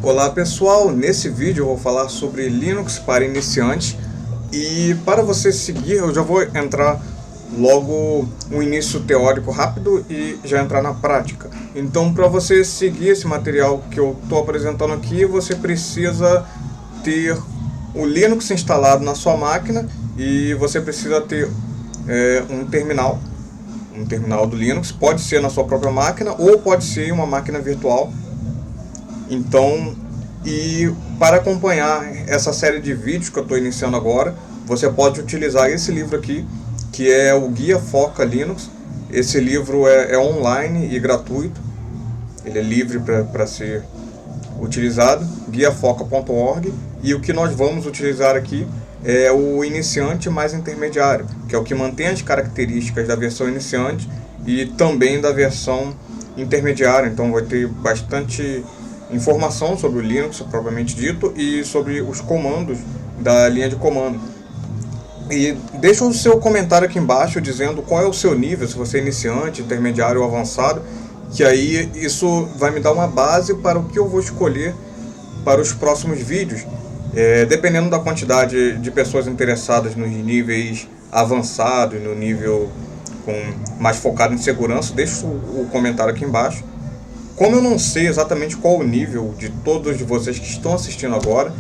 Olá pessoal, nesse vídeo eu vou falar sobre Linux para iniciantes e para você seguir eu já vou entrar logo um início teórico rápido e já entrar na prática. Então para você seguir esse material que eu estou apresentando aqui, você precisa ter o Linux instalado na sua máquina e você precisa ter um terminal do Linux, pode ser na sua própria máquina ou pode ser uma máquina virtual. Então, e para acompanhar essa série de vídeos que eu estou iniciando agora, você pode utilizar esse livro aqui, que é o Guia Foca Linux. Esse livro é online e gratuito, ele é livre para ser utilizado, guiafoca.org. E o que nós vamos utilizar aqui é o iniciante mais intermediário, que é o que mantém as características da versão iniciante e também da versão intermediária. Então vai ter bastante informação sobre o Linux propriamente dito e sobre os comandos da linha de comando. E deixa o seu comentário aqui embaixo dizendo qual é o seu nível, se você é iniciante, intermediário ou avançado, que aí isso vai me dar uma base para o que eu vou escolher para os próximos vídeos. Dependendo da quantidade de pessoas interessadas nos níveis avançados, no nível mais focado em segurança, deixa o comentário aqui embaixo. Como eu não sei exatamente qual o nível de todos vocês que estão assistindo agora,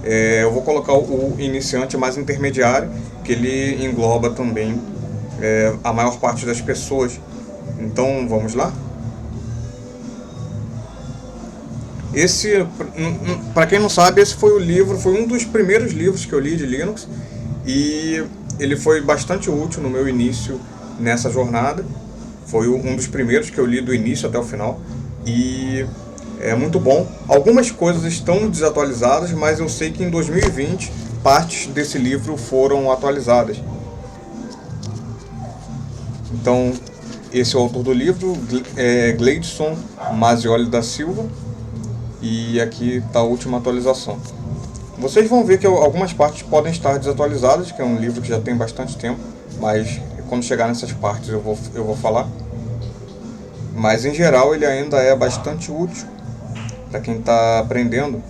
eu vou colocar o iniciante mais intermediário, que ele engloba também a maior parte das pessoas. Então vamos lá? Esse, para quem não sabe, esse foi um dos primeiros livros que eu li de Linux e ele foi bastante útil no meu início nessa jornada. Foi um dos primeiros que eu li do início até o final e é muito bom. Algumas coisas estão desatualizadas, mas eu sei que em 2020 partes desse livro foram atualizadas. Então, esse é o autor do livro, Gleidson Mazioli da Silva. E aqui está a última atualização. Vocês vão ver que algumas partes podem estar desatualizadas, que é um livro que já tem bastante tempo, mas quando chegar nessas partes eu vou falar. Mas em geral ele ainda é bastante útil para quem está aprendendo.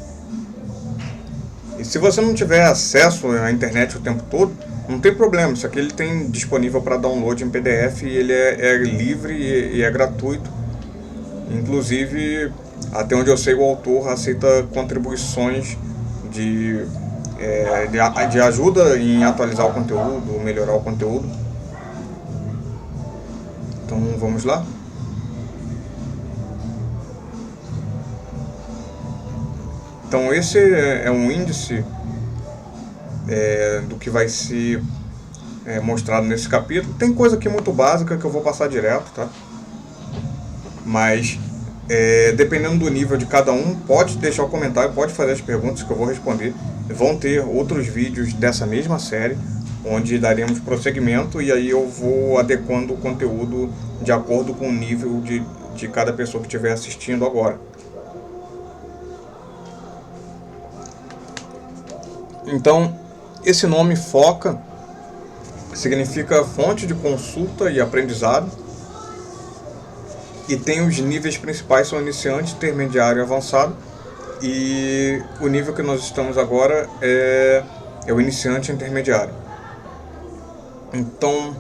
E se você não tiver acesso à internet o tempo todo, não tem problema, isso aqui ele tem disponível para download em PDF e ele é livre e é gratuito. Inclusive, até onde eu sei, o autor aceita contribuições de ajuda em atualizar o conteúdo, melhorar o conteúdo. Então vamos lá. Então esse é um índice do que vai ser mostrado nesse capítulo. Tem coisa aqui muito básica que eu vou passar direto, tá? Mas dependendo do nível de cada um, pode deixar o comentário, pode fazer as perguntas que eu vou responder. Vão ter outros vídeos dessa mesma série, onde daremos prosseguimento e aí eu vou adequando o conteúdo de acordo com o nível de cada pessoa que estiver assistindo agora. Então, esse nome Foca significa fonte de consulta e aprendizado. E tem os níveis principais, são iniciante, intermediário e avançado. E o nível que nós estamos agora é o iniciante intermediário. Então,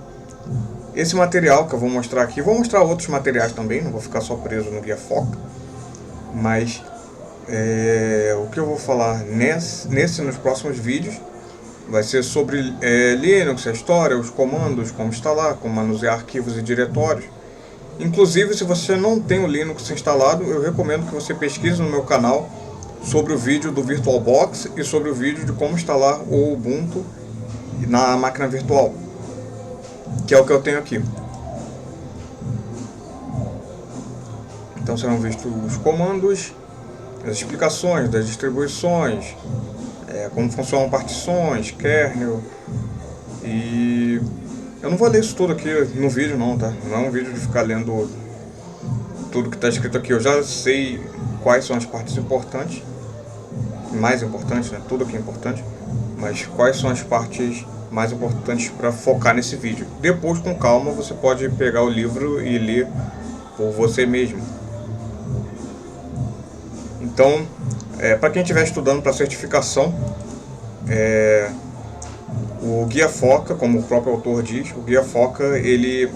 esse material que eu vou mostrar aqui, vou mostrar outros materiais também, não vou ficar só preso no Guia Foca. Mas o que eu vou falar nos próximos vídeos vai ser sobre Linux, a história, os comandos, como instalar, como manusear arquivos e diretórios. Inclusive, se você não tem o Linux instalado, eu recomendo que você pesquise no meu canal sobre o vídeo do VirtualBox e sobre o vídeo de como instalar o Ubuntu na máquina virtual, que é o que eu tenho aqui. Então serão vistos os comandos, as explicações das distribuições, como funcionam partições, kernel. E eu não vou ler isso tudo aqui no vídeo não, tá? Não é um vídeo de ficar lendo tudo que está escrito aqui. Eu já sei quais são as partes importantes, mais importantes, né? Tudo aqui é importante, mas quais são as partes mais importantes para focar nesse vídeo. Depois, com calma, você pode pegar o livro e ler por você mesmo. Então, Para quem estiver estudando para certificação, o Guia Foca, como o próprio autor diz, o Guia Foca ele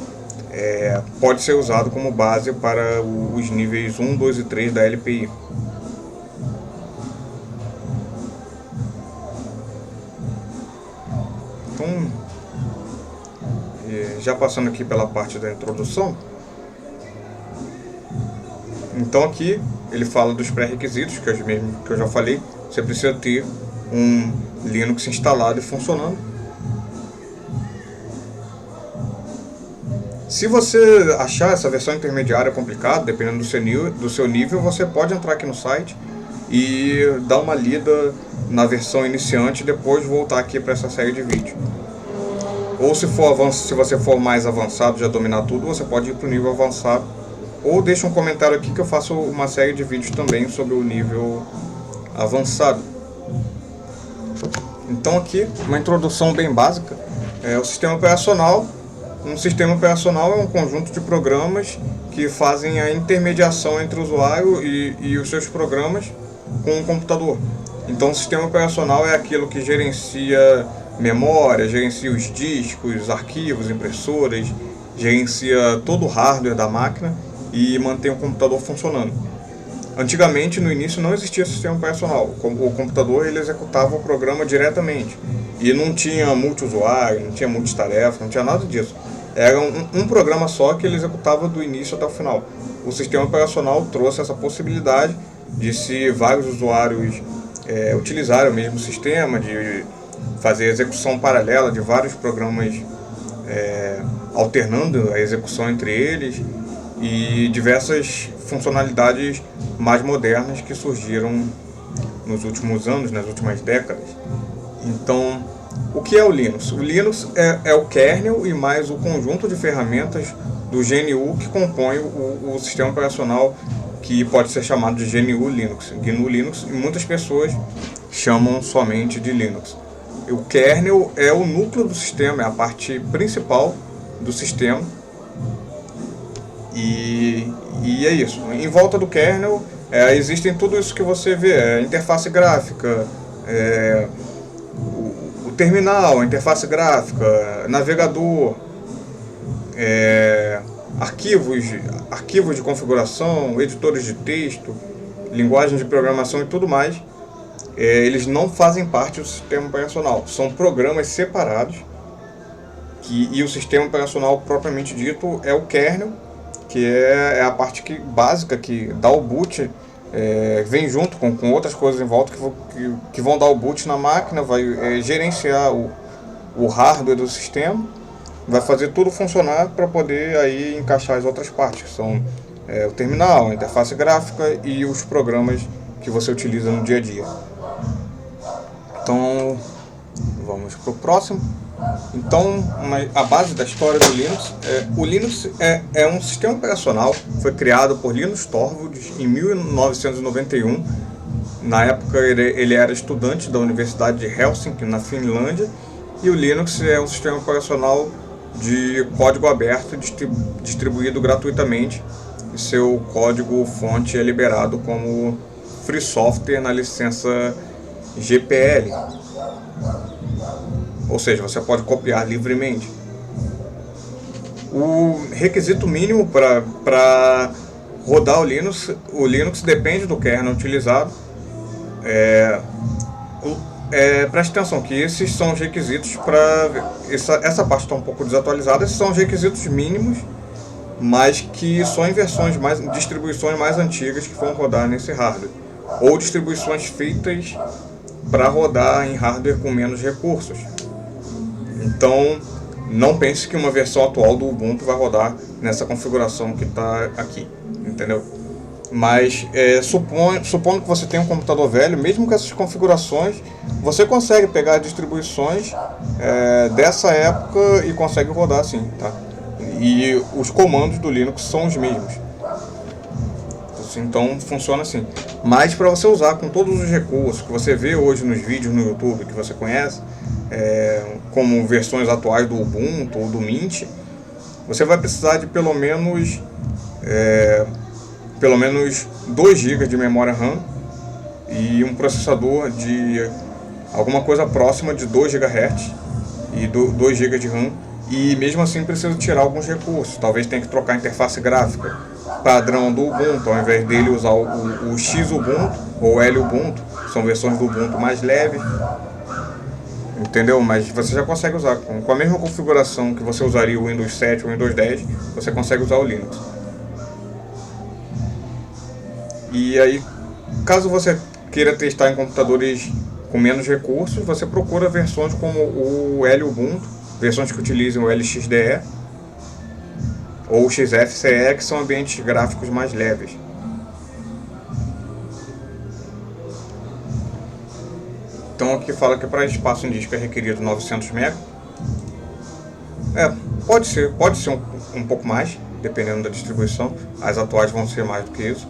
pode ser usado como base para os níveis 1, 2 e 3 da LPI. Então, já passando aqui pela parte da introdução, então aqui ele fala dos pré-requisitos, que eu já falei. Você precisa ter um Linux instalado e funcionando. Se você achar essa versão intermediária complicada, dependendo do seu nível, você pode entrar aqui no site e dar uma lida na versão iniciante e depois voltar aqui para essa série de vídeos. Ou se você for mais avançado, já dominar tudo, você pode ir para o nível avançado. Ou deixa um comentário aqui que eu faço uma série de vídeos também sobre o nível avançado. Então aqui, uma introdução bem básica. O sistema operacional. Um sistema operacional é um conjunto de programas que fazem a intermediação entre o usuário e os seus programas com o computador. Então o sistema operacional é aquilo que gerencia memória, gerencia os discos, arquivos, impressoras, gerencia todo o hardware da máquina e mantém o computador funcionando. Antigamente, no início, não existia sistema operacional. O computador ele executava o programa diretamente e não tinha multi-usuário, não tinha multitarefa, não tinha nada disso. Era um programa só que ele executava do início até o final. O sistema operacional trouxe essa possibilidade de, se vários usuários utilizarem o mesmo sistema, de fazer execução paralela de vários programas, alternando a execução entre eles, e diversas funcionalidades mais modernas que surgiram nos últimos anos, nas últimas décadas. Então, o que é o Linux? O Linux é o kernel e mais o conjunto de ferramentas do GNU que compõe o sistema operacional, que pode ser chamado de GNU Linux. GNU Linux, e muitas pessoas chamam somente de Linux. O kernel é o núcleo do sistema, é a parte principal do sistema. E é isso. Em volta do kernel existem tudo isso que você vê: interface gráfica, o terminal, a interface gráfica, navegador, arquivos de configuração, editores de texto, linguagem de programação e tudo mais. Eles não fazem parte do sistema operacional, são programas separados. E o sistema operacional propriamente dito é o kernel, que é a parte básica que dá o boot, vem junto com outras coisas em volta que vão dar o boot na máquina, vai gerenciar o hardware do sistema, vai fazer tudo funcionar para poder aí encaixar as outras partes, que são o terminal, a interface gráfica e os programas que você utiliza no dia a dia. Então, vamos para o próximo. Então, a base da história do Linux, o Linux é um sistema operacional, foi criado por Linus Torvalds em 1991. Na época ele era estudante da Universidade de Helsinki, na Finlândia, e o Linux é um sistema operacional de código aberto, distribuído gratuitamente, e seu código-fonte é liberado como free software na licença GPL. Ou seja, você pode copiar livremente. O requisito mínimo para rodar o Linux depende do kernel utilizado. Preste atenção que esses são os requisitos para... Essa parte está um pouco desatualizada. Esses são os requisitos mínimos, mas que só em distribuições mais antigas que vão rodar nesse hardware. Ou distribuições feitas para rodar em hardware com menos recursos. Então, não pense que uma versão atual do Ubuntu vai rodar nessa configuração que está aqui, entendeu? Mas, supondo que você tenha um computador velho, mesmo com essas configurações, você consegue pegar distribuições dessa época e consegue rodar assim, tá? E os comandos do Linux são os mesmos. Então funciona assim. Mas para você usar com todos os recursos que você vê hoje nos vídeos no YouTube que você conhece, como versões atuais do Ubuntu ou do Mint, você vai precisar de pelo menos 2 GB de memória RAM e um processador de alguma coisa próxima de 2 GHz e 2 GB de RAM, e mesmo assim precisa tirar alguns recursos. Talvez tenha que trocar a interface gráfica padrão do Ubuntu, ao invés dele usar o X Ubuntu ou o L Ubuntu, são versões do Ubuntu mais leves, entendeu? Mas você já consegue usar com a mesma configuração que você usaria o Windows 7 ou o Windows 10, você consegue usar o Linux. E aí, caso você queira testar em computadores com menos recursos, você procura versões como o L Ubuntu, versões que utilizam o LXDE ou o XFCE, que são ambientes gráficos mais leves. Então aqui fala que para espaço em disco é requerido 900 MB. Pode ser um pouco mais, dependendo da distribuição. As atuais vão ser mais do que isso.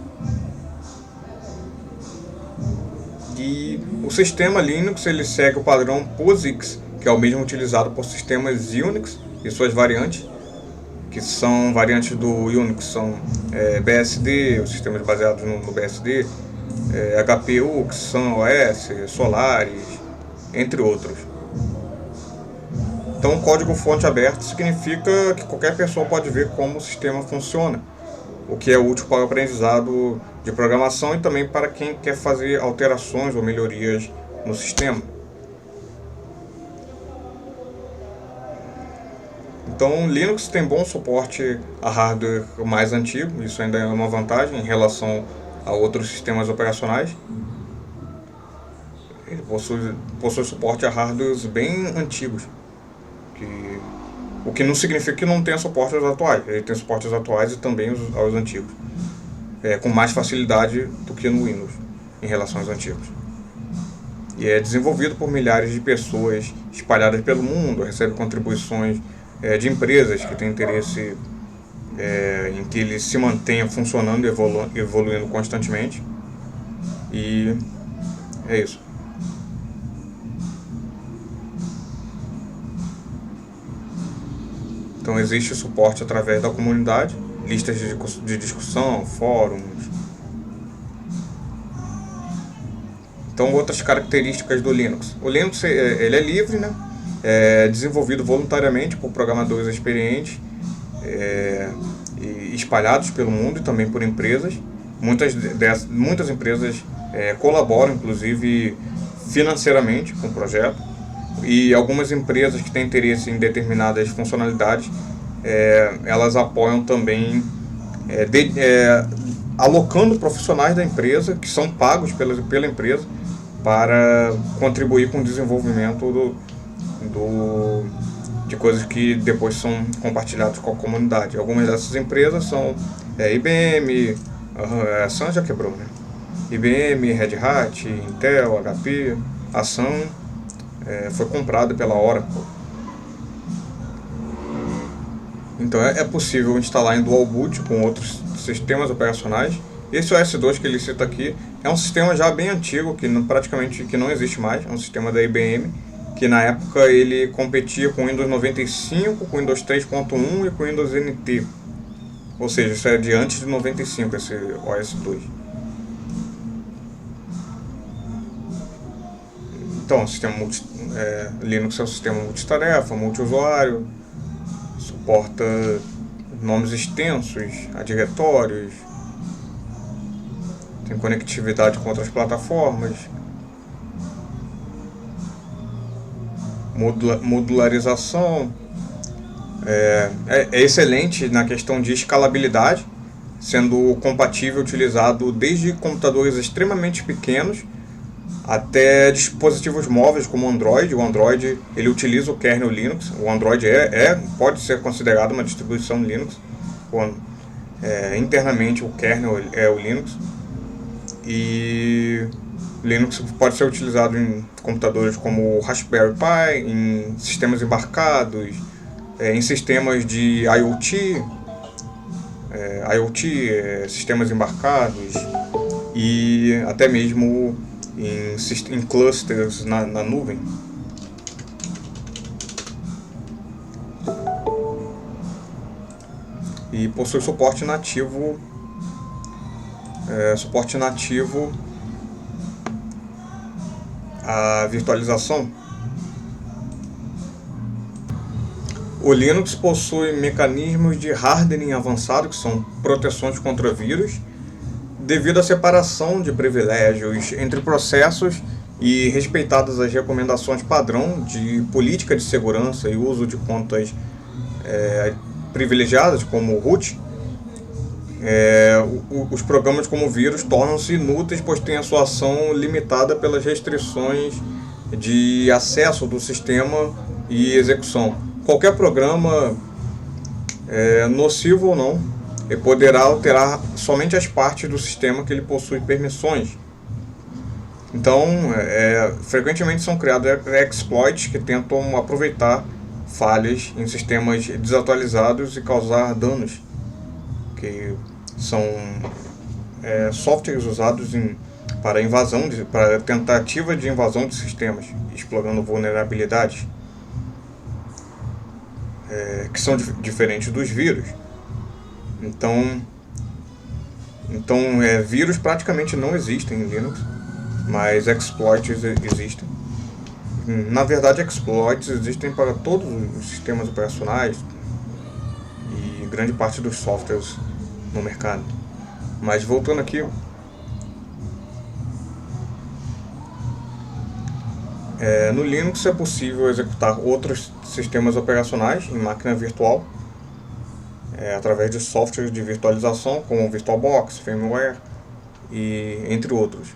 E o sistema Linux ele segue o padrão POSIX, que é o mesmo utilizado por sistemas Unix e suas variantes, que são variantes do Unix, são BSD, os sistemas baseados no BSD, HPUX, SunOS, Solaris, entre outros. Então, código fonte aberto significa que qualquer pessoa pode ver como o sistema funciona, o que é útil para o aprendizado de programação e também para quem quer fazer alterações ou melhorias no sistema. Então, Linux tem bom suporte a hardware mais antigo, isso ainda é uma vantagem em relação a outros sistemas operacionais. Ele possui suporte a hardwares bem antigos, o que não significa que não tenha suporte aos atuais. Ele tem suporte aos atuais e também aos antigos, com mais facilidade do que no Windows em relação aos antigos. E é desenvolvido por milhares de pessoas espalhadas pelo mundo, recebe contribuições de empresas que têm interesse em que ele se mantenha funcionando e evoluindo constantemente. E é isso. Então existe suporte através da comunidade, listas de discussão, fóruns. Então, outras características do Linux. O Linux ele é livre, né? É desenvolvido voluntariamente por programadores experientes, e espalhados pelo mundo e também por empresas. Muitas empresas colaboram, inclusive, financeiramente com o projeto. E algumas empresas que têm interesse em determinadas funcionalidades, elas apoiam também, alocando profissionais da empresa, que são pagos pela empresa, para contribuir com o desenvolvimento de coisas que depois são compartilhadas com a comunidade. Algumas dessas empresas são IBM, a Sun já quebrou, né? IBM, Red Hat, Intel, HP, a Sun foi comprada pela Oracle. Então é possível instalar em dual boot com outros sistemas operacionais. Esse OS2 que ele cita aqui é um sistema já bem antigo, que praticamente não existe mais, é um sistema da IBM, que na época ele competia com o Windows 95, com o Windows 3.1 e com o Windows NT. Ou seja, isso é de antes de 95, esse OS2. Então, o sistema Linux é um sistema multitarefa, multiusuário, suporta nomes extensos a diretórios, tem conectividade com outras plataformas, modularização, é excelente na questão de escalabilidade, sendo compatível, utilizado desde computadores extremamente pequenos até dispositivos móveis como o Android. O Android ele utiliza o kernel Linux. O Android pode ser considerado uma distribuição Linux. Internamente o kernel é o Linux. E Linux pode ser utilizado em computadores como o Raspberry Pi, em sistemas embarcados, em sistemas de IoT, sistemas embarcados e até mesmo em clusters na nuvem. E possui suporte nativo a virtualização. O Linux possui mecanismos de hardening avançado, que são proteções contra vírus, devido à separação de privilégios entre processos e respeitadas as recomendações padrão de política de segurança e uso de contas privilegiadas, como root. Os programas como vírus tornam-se inúteis, pois têm a sua ação limitada pelas restrições de acesso do sistema e execução. Qualquer programa, nocivo ou não, poderá alterar somente as partes do sistema que ele possui permissões. Então, frequentemente são criados exploits que tentam aproveitar falhas em sistemas desatualizados e causar danos, que são softwares usados para tentativa de invasão de sistemas, explorando vulnerabilidades que são diferentes dos vírus. Então, vírus praticamente não existem em Linux, mas exploits existem. Na verdade, exploits existem para todos os sistemas operacionais e grande parte dos softwares no mercado. Mas voltando aqui, no Linux é possível executar outros sistemas operacionais em máquina virtual através de softwares de virtualização como VirtualBox, firmware e entre outros.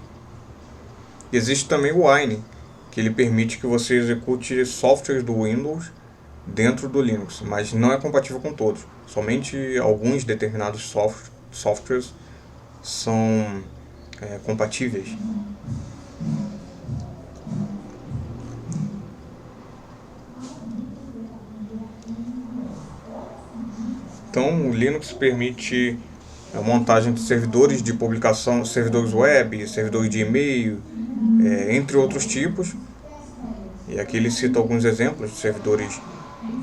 Existe também o Wine, que ele permite que você execute softwares do Windows dentro do Linux, mas não é compatível com todos. Somente alguns determinados softwares são compatíveis. Então, o Linux permite a montagem de servidores de publicação, servidores web, servidores de e-mail, entre outros tipos. E aqui ele cita alguns exemplos de servidores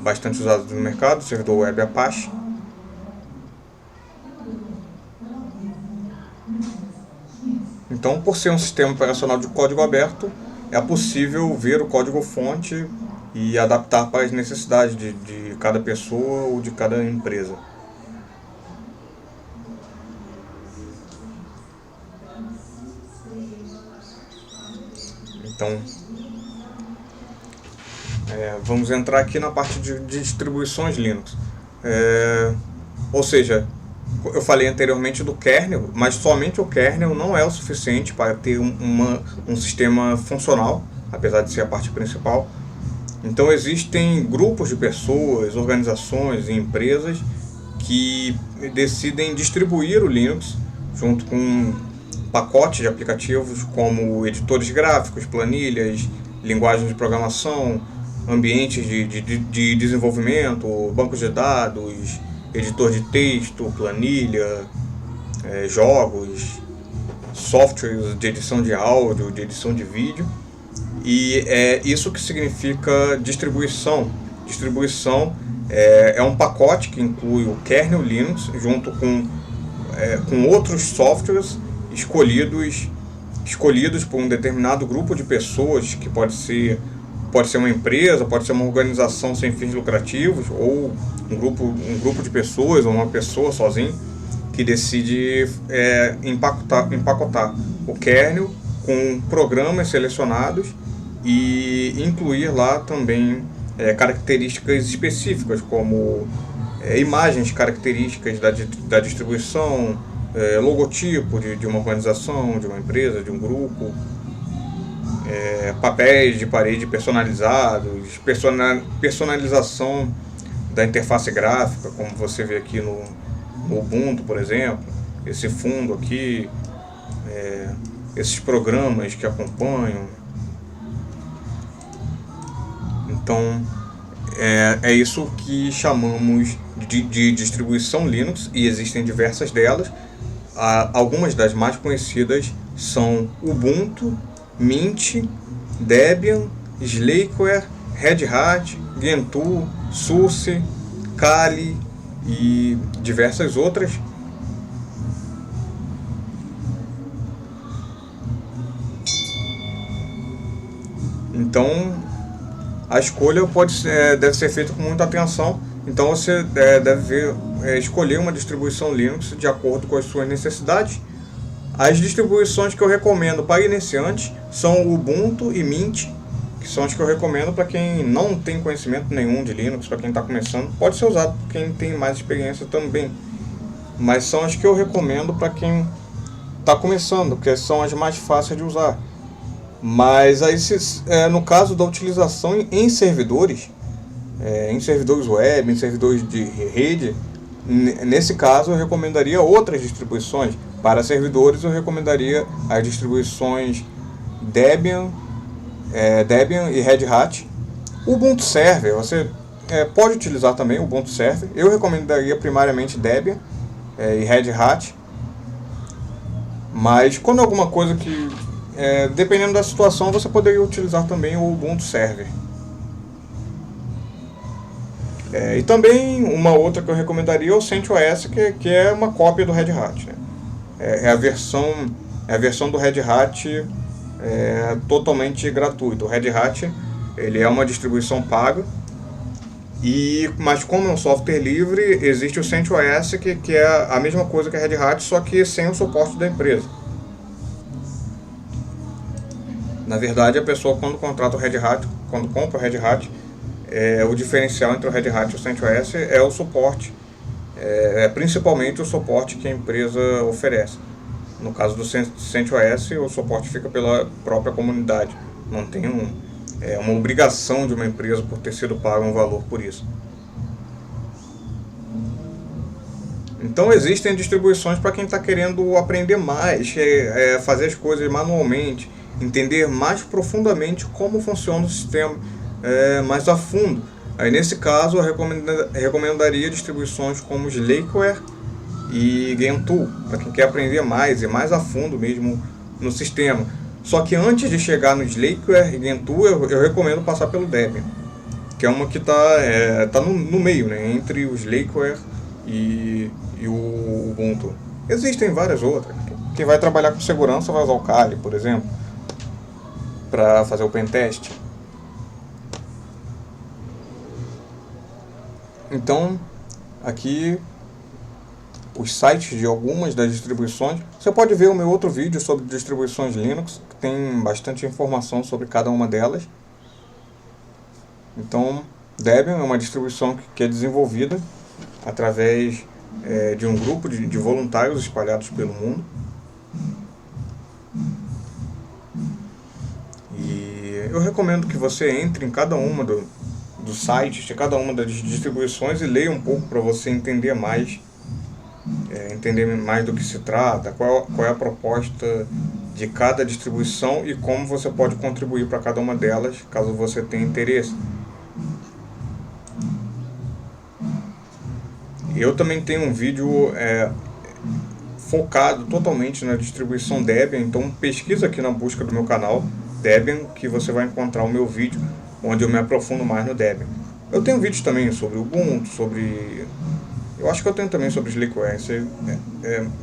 bastante usados no mercado: servidor web Apache. Então, por ser um sistema operacional de código aberto, é possível ver o código-fonte e adaptar para as necessidades de cada pessoa ou de cada empresa. Então, vamos entrar aqui na parte de distribuições Linux. Ou seja, eu falei anteriormente do kernel, mas somente o kernel não é o suficiente para ter um sistema funcional, apesar de ser a parte principal. Então existem grupos de pessoas, organizações e empresas que decidem distribuir o Linux junto com pacotes de aplicativos como editores gráficos, planilhas, linguagens de programação, ambientes de desenvolvimento, bancos de dados, editor de texto, planilha, jogos, softwares de edição de áudio, de edição de vídeo. E é isso que significa distribuição. Distribuição é um pacote que inclui o kernel Linux junto com outros softwares escolhidos por um determinado grupo de pessoas, que pode ser uma empresa, pode ser uma organização sem fins lucrativos, ou um grupo de pessoas, ou uma pessoa sozinha, que decide empacotar o kernel com programas selecionados e incluir lá também características específicas, como imagens características da distribuição, logotipo de uma organização, de uma empresa, de um grupo, papéis de parede personalizados, personalização da interface gráfica, como você vê aqui no Ubuntu, por exemplo, esse fundo aqui, esses programas que acompanham. Então, é isso que chamamos de distribuição Linux, e existem diversas delas. Algumas das mais conhecidas são Ubuntu, Mint, Debian, Slackware, Red Hat, Gentoo, SUSE, Kali e diversas outras. Então a escolha deve ser feita com muita atenção. Então você deve escolher uma distribuição Linux de acordo com as suas necessidades. As distribuições que eu recomendo para iniciantes são o Ubuntu e Mint, que são as que eu recomendo para quem não tem conhecimento nenhum de Linux, para quem está começando. Pode ser usado por quem tem mais experiência também, mas são as que eu recomendo para quem está começando, porque são as mais fáceis de usar. Mas aí, no caso da utilização em servidores web, em servidores de rede, nesse caso eu recomendaria outras distribuições. Para servidores eu recomendaria as distribuições Debian e Red Hat. O Ubuntu Server, você pode utilizar também o Ubuntu Server. Eu recomendaria primariamente Debian e Red Hat. Mas quando alguma coisa que, dependendo da situação, você poderia utilizar também o Ubuntu Server. E também uma outra que eu recomendaria é o CentOS, que é uma cópia do Red Hat, né? É a versão do Red Hat totalmente gratuita. O Red Hat ele é uma distribuição paga, mas como é um software livre, existe o CentOS, que é a mesma coisa que a Red Hat, só que sem o suporte da empresa. Na verdade, a pessoa quando contrata o Red Hat, quando compra o Red Hat, o diferencial entre o Red Hat e o CentOS é o suporte, principalmente o suporte que a empresa oferece. No caso do CentOS, o suporte fica pela própria comunidade, não tem uma obrigação de uma empresa por ter sido pago um valor por isso. Então existem distribuições para quem está querendo aprender mais, fazer as coisas manualmente, entender mais profundamente como funciona o sistema mais a fundo. Aí nesse caso eu recomendaria distribuições como Slackware e Gentoo, para quem quer aprender mais e mais a fundo mesmo no sistema. Só que antes de chegar no Slackware e Gentoo, eu recomendo passar pelo Debian, que é uma que está no meio, né, entre o Slackware e o Ubuntu. Existem várias outras. Quem vai trabalhar com segurança vai usar o Kali, por exemplo, para fazer o pentest. Então, aqui os sites de algumas das distribuições. Você pode ver o meu outro vídeo sobre distribuições Linux, que tem bastante informação sobre cada uma delas. Então, Debian é uma distribuição que é desenvolvida através de um grupo de voluntários espalhados pelo mundo. E eu recomendo que você entre em cada uma dos sites de cada uma das distribuições e leia um pouco para você entender mais do que se trata, qual é a proposta de cada distribuição e como você pode contribuir para cada uma delas, caso você tenha interesse. Eu também tenho um vídeo focado totalmente na distribuição Debian, então pesquisa aqui na busca do meu canal Debian, que você vai encontrar o meu vídeo, onde eu me aprofundo mais no Debian. Eu tenho vídeos também sobre Ubuntu, eu acho que eu tenho também sobre Slackware, você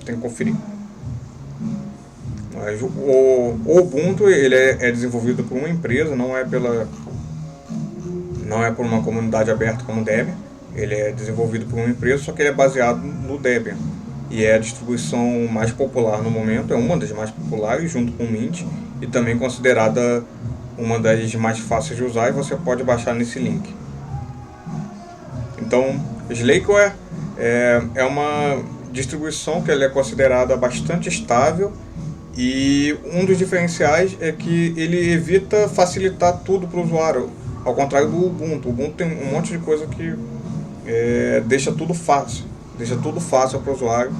tem que conferir. Mas o Ubuntu ele é desenvolvido por uma empresa, não é por uma comunidade aberta como o Debian. Ele é desenvolvido por uma empresa, só que ele é baseado no Debian. E é a distribuição mais popular no momento, é uma das mais populares, junto com o Mint, e também considerada uma das mais fáceis de usar, e você pode baixar nesse link. Então, Slackware é uma distribuição que ela é considerada bastante estável, e um dos diferenciais é que ele evita facilitar tudo para o usuário, ao contrário do Ubuntu. O Ubuntu tem um monte de coisa que deixa tudo fácil para o usuário,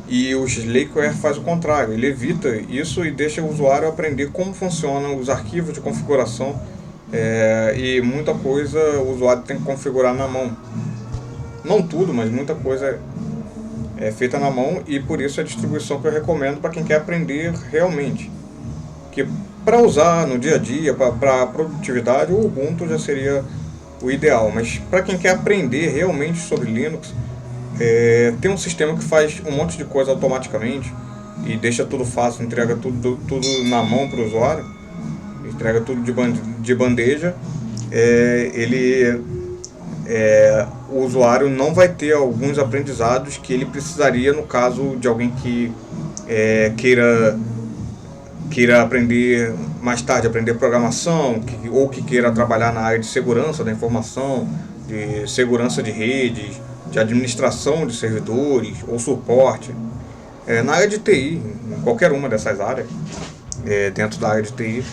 e o Slackware faz o contrário, ele evita isso e deixa o usuário aprender como funcionam os arquivos de configuração, e muita coisa o usuário tem que configurar na mão. Não tudo, mas muita coisa é feita na mão, e por isso é a distribuição que eu recomendo para quem quer aprender realmente. Que para usar no dia a dia, para produtividade, o Ubuntu já seria o ideal, mas para quem quer aprender realmente sobre Linux, tem um sistema que faz um monte de coisa automaticamente, e deixa tudo fácil, entrega tudo na mão para o usuário, entrega tudo de bandeja, o usuário não vai ter alguns aprendizados que ele precisaria no caso de alguém que queira aprender mais tarde, aprender programação, ou que queira trabalhar na área de segurança da informação, de segurança de redes, de administração de servidores ou suporte. Na área de TI, em qualquer uma dessas áreas, dentro da área de TI,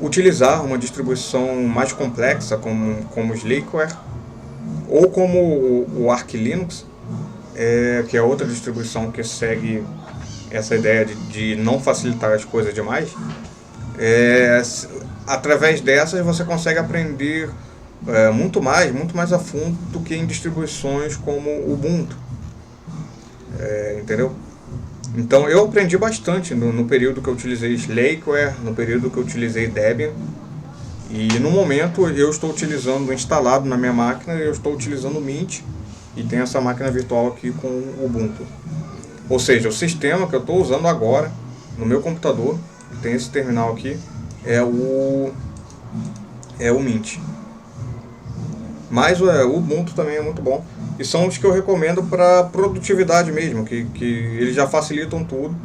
utilizar uma distribuição mais complexa como o Slackware ou como o Arch Linux, que é outra distribuição que segue essa ideia de não facilitar as coisas demais. Através dessas você consegue aprender muito mais a fundo do que em distribuições como o Ubuntu, entendeu? Então eu aprendi bastante no período que eu utilizei Slackware, no período que eu utilizei Debian, e no momento eu estou utilizando, instalado na minha máquina, eu estou utilizando o Mint, e tem essa máquina virtual aqui com o Ubuntu. Ou seja, o sistema que eu estou usando agora no meu computador, tem esse terminal aqui, é o Mint. Mas o Ubuntu também é muito bom. E são os que eu recomendo para produtividade mesmo, que eles já facilitam tudo.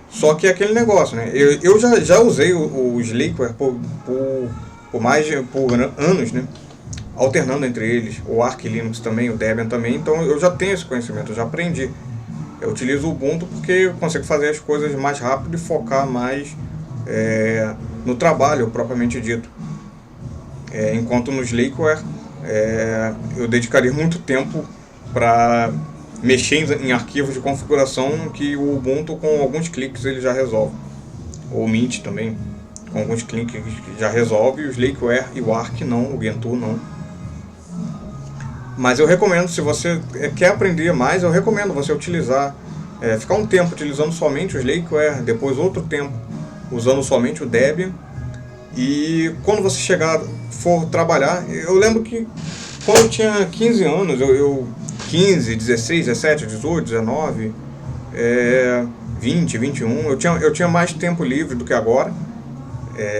Só que é aquele negócio, né? Eu já usei o Slackware por anos, né? Alternando entre eles. O Arch Linux também, o Debian também. Então eu já tenho esse conhecimento, eu já aprendi. Eu utilizo o Ubuntu porque eu consigo fazer as coisas mais rápido e focar mais no trabalho propriamente dito. Enquanto no Slackware eu dedicaria muito tempo para mexer em arquivos de configuração que o Ubuntu com alguns cliques ele já resolve. Ou o Mint também, com alguns cliques já resolve, o Slackware e o Arch não, o Gentoo não. Mas eu recomendo, se você quer aprender mais, eu recomendo você utilizar, ficar um tempo utilizando somente o Slackware, depois outro tempo usando somente o Debian. E quando você for trabalhar, eu lembro que quando eu tinha 15 anos, 15, 16, 17, 18, 19, 20, 21, eu tinha mais tempo livre do que agora.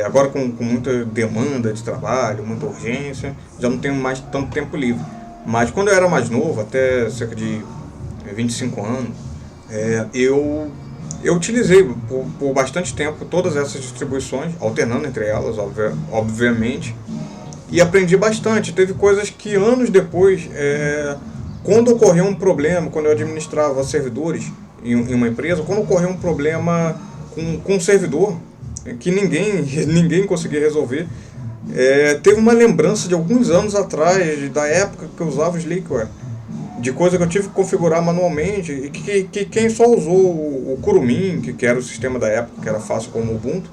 Agora com muita demanda de trabalho, muita urgência, já não tenho mais tanto tempo livre. Mas quando eu era mais novo, até cerca de 25 anos, eu utilizei por bastante tempo todas essas distribuições, alternando entre elas, obviamente, e aprendi bastante. Teve coisas que anos depois, quando ocorreu um problema, quando eu administrava servidores em uma empresa, quando ocorreu um problema com um servidor que ninguém conseguia resolver, teve uma lembrança de alguns anos atrás, da época que eu usava o Slackware, de coisa que eu tive que configurar manualmente, e que quem só usou o Kurumin, que era o sistema da época, que era fácil como o Ubuntu,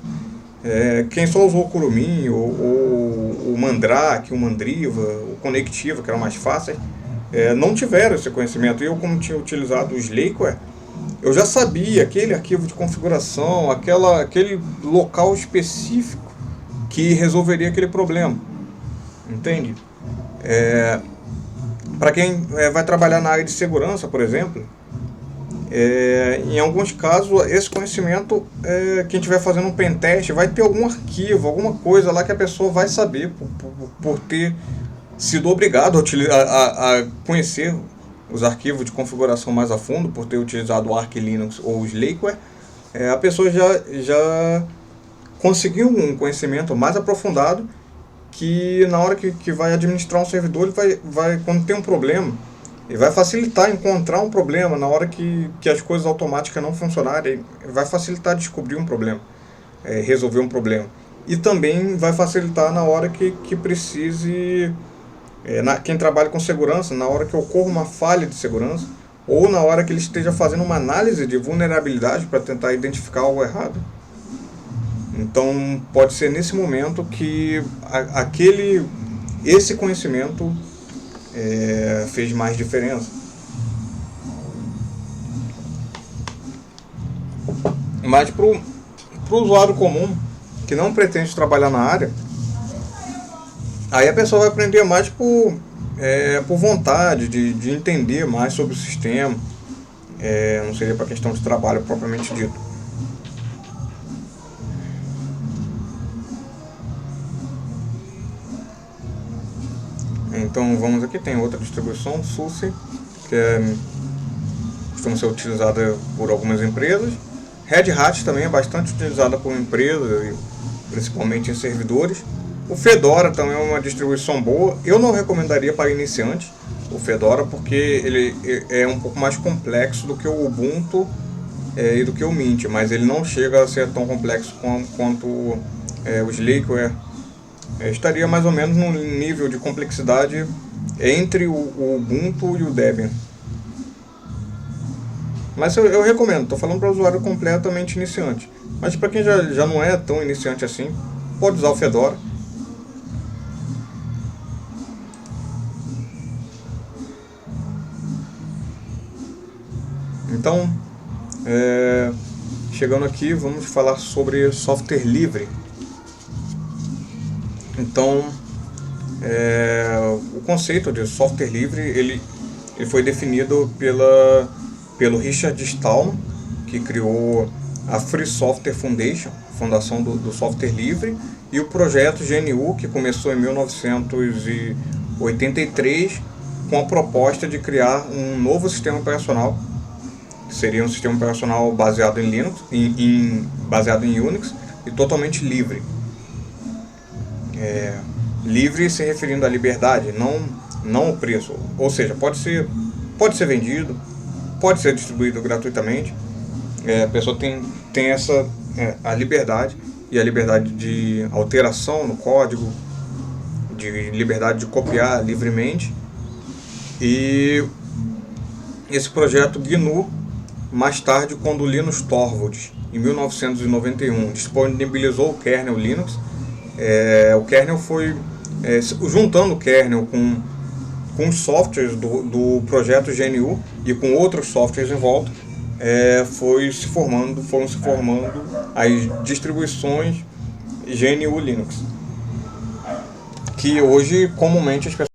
quem só usou o Kurumin, o Mandrake, o Mandriva, o Conectiva, que eram mais fáceis, não tiveram esse conhecimento. E eu, como tinha utilizado o Slackware, eu já sabia aquele arquivo de configuração, aquele local específico que resolveria aquele problema, entende? Para quem vai trabalhar na área de segurança, por exemplo, em alguns casos, esse conhecimento, quem estiver fazendo um pentest, vai ter algum arquivo, alguma coisa lá que a pessoa vai saber por ter sido obrigado a conhecer os arquivos de configuração mais a fundo, por ter utilizado o Arch Linux ou o Slackware. A pessoa já conseguiu um conhecimento mais aprofundado, que na hora que vai administrar um servidor, ele vai quando tem um problema, ele vai facilitar encontrar um problema. Na hora que as coisas automáticas não funcionarem, vai facilitar descobrir um problema, resolver um problema. E também vai facilitar na hora que precise, quem trabalha com segurança, na hora que ocorra uma falha de segurança, ou na hora que ele esteja fazendo uma análise de vulnerabilidade para tentar identificar algo errado. Então pode ser nesse momento que esse conhecimento fez mais diferença. Mas para o usuário comum, que não pretende trabalhar na área, aí a pessoa vai aprender mais por vontade de entender mais sobre o sistema, não seria para questão de trabalho propriamente dito. Então vamos aqui, tem outra distribuição, SUSE, que costuma ser utilizada por algumas empresas. Red Hat também é bastante utilizada por empresas, principalmente em servidores. O Fedora também é uma distribuição boa. Eu não recomendaria para iniciantes o Fedora, porque ele é um pouco mais complexo do que o Ubuntu e do que o Mint, mas ele não chega a ser tão complexo quanto o Slackware. Estaria mais ou menos num nível de complexidade entre o Ubuntu e o Debian. Mas eu recomendo, estou falando para usuário completamente iniciante. Mas para quem já não é tão iniciante assim, pode usar o Fedora. Então, chegando aqui, vamos falar sobre software livre. Então, o conceito de software livre ele foi definido pelo Richard Stallman, que criou a Free Software Foundation, fundação do software livre, e o projeto GNU, que começou em 1983 com a proposta de criar um novo sistema operacional, que seria um sistema operacional baseado em Linux, baseado em Unix e totalmente livre. Livre se referindo à liberdade, não o preço. Ou seja, pode ser vendido, pode ser distribuído gratuitamente. A pessoa tem a liberdade, e a liberdade de alteração no código, de liberdade de copiar livremente. E esse projeto GNU, mais tarde, quando Linus Torvalds, em 1991, disponibilizou o kernel Linux, o kernel foi, juntando o kernel com os softwares do projeto GNU e com outros softwares em volta, foram se formando as distribuições GNU Linux, que hoje comumente as pessoas